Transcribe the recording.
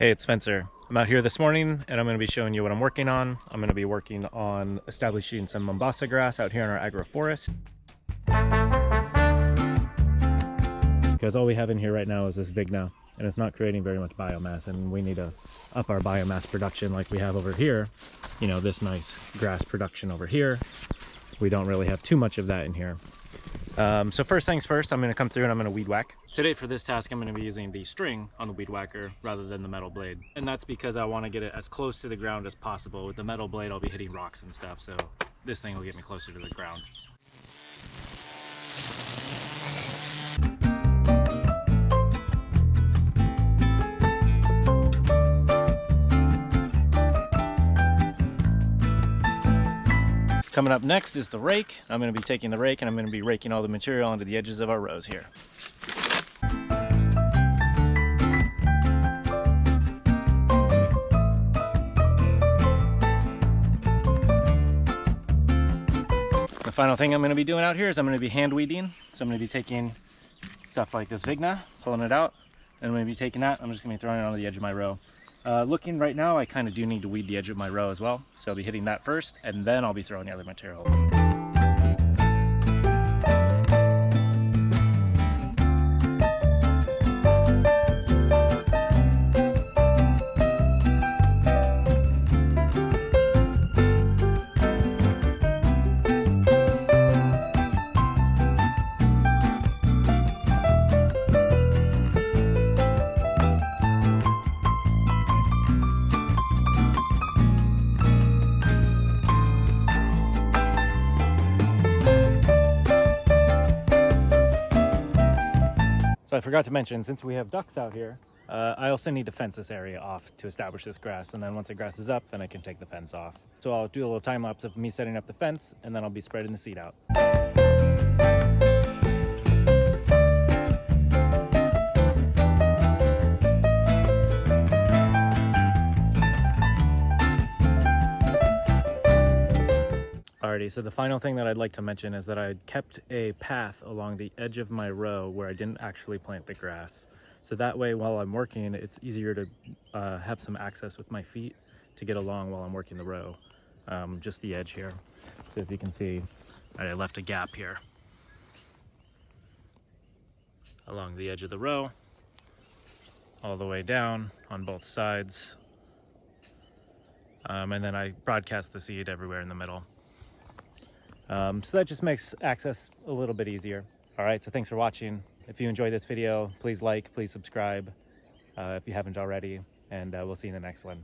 Hey, it's Spencer. I'm out here this morning and I'm going to be showing you what I'm working on. I'm going to be working on establishing some Mombasa grass out here in our agroforest. Because all we have in here right now is this Vigna and it's not creating very much biomass, and we need to up our biomass production like we have over here. You know, this nice grass production over here. We don't really have too much of that in here. So first things first, I'm going to come through and I'm going to weed whack. Today for this task, I'm going to be using the string on the weed whacker rather than the metal blade. And that's because I want to get it as close to the ground as possible. With the metal blade, I'll be hitting rocks and stuff, so this thing will get me closer to the ground. Coming up next is the rake. I'm going to be taking the rake and I'm going to be raking all the material onto the edges of our rows here. The final thing I'm going to be doing out here is I'm going to be hand weeding. So I'm going to be taking stuff like this Vigna, pulling it out, and I'm going to be taking that. I'm just going to be throwing it onto the edge of my row. Looking right now, I kind of do need to weed the edge of my row as well. So I'll be hitting that first, and then I'll be throwing the other material. So I forgot to mention, since we have ducks out here, I also need to fence this area off to establish this grass. And then once the grass is up, then I can take the fence off. So I'll do a little time lapse of me setting up the fence, and then I'll be spreading the seed out. Alrighty, so the final thing that I'd like to mention is that I kept a path along the edge of my row where I didn't actually plant the grass. So that way, while I'm working, it's easier to have some access with my feet to get along while I'm working the row. Just the edge here. So if you can see, I left a gap here along the edge of the row, all the way down on both sides. And then I broadcast the seed everywhere in the middle. So that just makes access a little bit easier. All right, so thanks for watching. If you enjoyed this video, please like, please subscribe if you haven't already, and we'll see you in the next one.